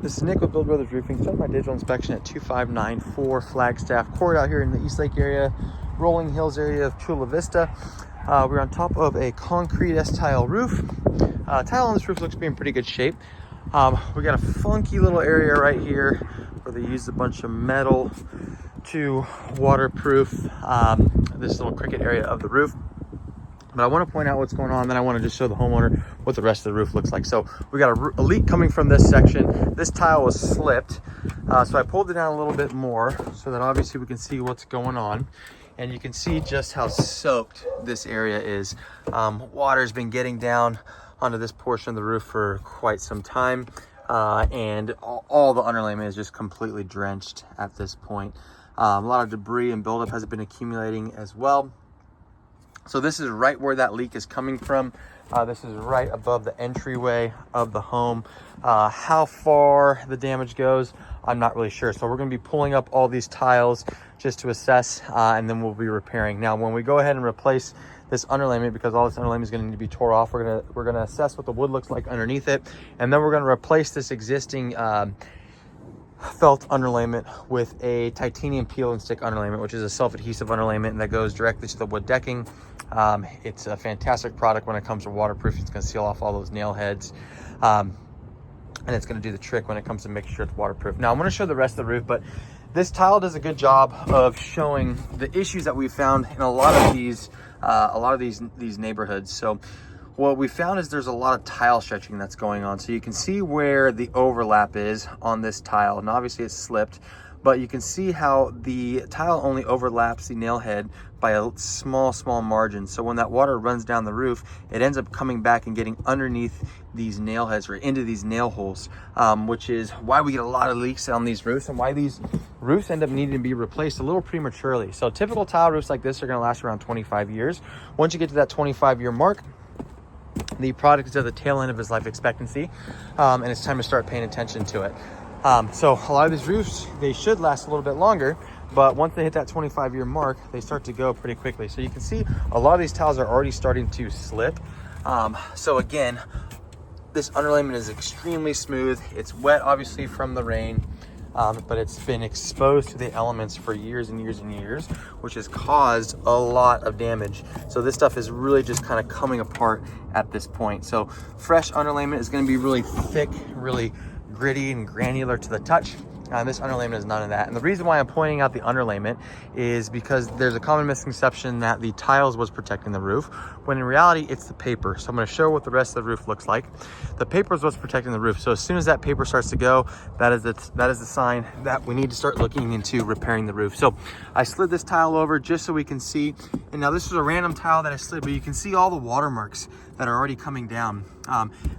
This is Nick with Build Brothers Roofing. Start my digital inspection at 2594 Flagstaff Ct out here in the East Lake area, Rolling Hills area of Chula Vista. We're on top of a concrete S-tile roof. Tile on this roof looks to be in pretty good shape. We got a funky little area right here where they used a bunch of metal to waterproof this little cricket area of the roof. But I want to point out what's going on, then I want to just show the homeowner what the rest of the roof looks like. So we got a leak coming from this section. This tile was slipped, so I pulled it down a little bit more so that obviously we can see what's going on. And you can see just how soaked this area is. Water's been getting down onto this portion of the roof for quite some time, and all the underlayment is just completely drenched at this point. A lot of debris and buildup has been accumulating as well. So this is right where that leak is coming from. This is right above the entryway of the home. How far the damage goes, I'm not really sure. So we're going to be pulling up all these tiles just to assess, and then we'll be repairing. Now, when we go ahead and replace this underlayment, because all this underlayment is going to need to be tore off, we're going to assess what the wood looks like underneath it, and then we're going to replace this existing felt underlayment with a titanium peel and stick underlayment, which is a self-adhesive underlayment that goes directly to the wood decking. It's a fantastic product when it comes to waterproof. It's going to seal off all those nail heads, and it's going to do the trick when it comes to making sure it's waterproof. Now I'm going to show the rest of the roof, but this tile does a good job of showing the issues that we found in a lot of these neighborhoods. So what we found is there's a lot of tile stretching that's going on. So you can see where the overlap is on this tile, and obviously it's slipped, but you can see how the tile only overlaps the nail head by a small margin. So when that water runs down the roof, it ends up coming back and getting underneath these nail heads or into these nail holes, which is why we get a lot of leaks on these roofs and why these roofs end up needing to be replaced a little prematurely. So typical tile roofs like this are going to last around 25 years. Once you get to that 25-year mark, the product is at the tail end of its life expectancy, and it's time to start paying attention to it. So a lot of these roofs, they should last a little bit longer, but once they hit that 25-year mark, they start to go pretty quickly. So you can see a lot of these tiles are already starting to slip. So again, this underlayment is extremely smooth. It's wet, obviously, from the rain, but it's been exposed to the elements for years and years and years, which has caused a lot of damage. So this stuff is really just kind of coming apart at this point. So fresh underlayment is going to be really thick, really gritty and granular to the touch. This underlayment is none of that. And the reason why I'm pointing out the underlayment is because there's a common misconception that the tiles was protecting the roof, when in reality it's the paper. So I'm going to show what the rest of the roof looks like. The paper is what's protecting the roof. So as soon as that paper starts to go, that is the sign that we need to start looking into repairing the roof. So I slid this tile over just so we can see, and now this is a random tile that I slid, but you can see all the watermarks that are already coming down.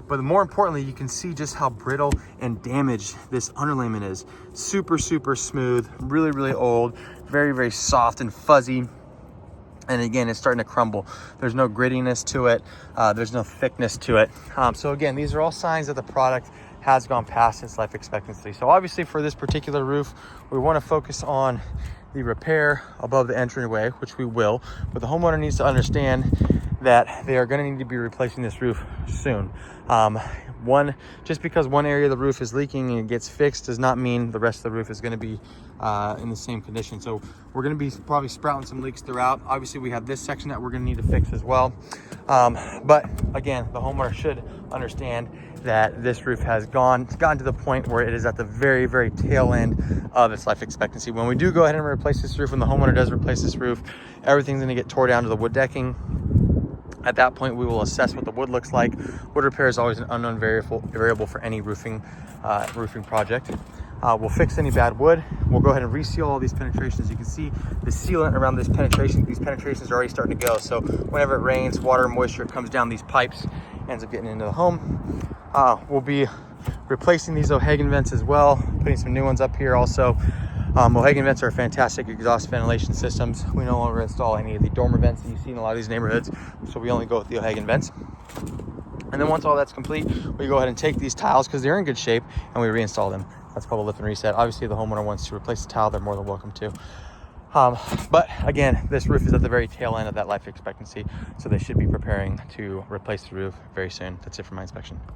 But more importantly, you can see just how brittle and damaged this underlayment is. Super smooth, really old, very soft and fuzzy. And again, it's starting to crumble. There's no grittiness to it. There's no thickness to it. So again, these are all signs that the product has gone past its life expectancy. So obviously for this particular roof, we want to focus on the repair above the entryway, which we will, but the homeowner needs to understand that they are going to need to be replacing this roof soon. Just because one area of the roof is leaking and it gets fixed does not mean the rest of the roof is going to be in the same condition. So we're going to be probably sprouting some leaks throughout. Obviously we have this section that we're going to need to fix as well. But again, the homeowner should understand that this roof has gotten to the point where it is at the very tail end of its life expectancy. When we do go ahead and replace this roof, when the homeowner does replace this roof, everything's going to get tore down to the wood decking. At that point, we will assess what the wood looks like. Wood repair is always an unknown variable for any roofing project. We'll fix any bad wood. We'll go ahead and reseal all these penetrations. You can see the sealant around these penetrations are already starting to go. So whenever it rains, water and moisture comes down these pipes, ends up getting into the home. We'll be replacing these O'Hagan vents as well, putting some new ones up here also. O'Hagan vents are fantastic exhaust ventilation systems. We no longer install any of the dormer vents that you see in a lot of these neighborhoods, so we only go with the O'Hagan vents. And then once all that's complete, we go ahead and take these tiles, because they're in good shape, and we reinstall them. That's called a lift and reset. Obviously, if the homeowner wants to replace the tile, they're more than welcome to. But again, this roof is at the very tail end of that life expectancy, so they should be preparing to replace the roof very soon. That's it for my inspection.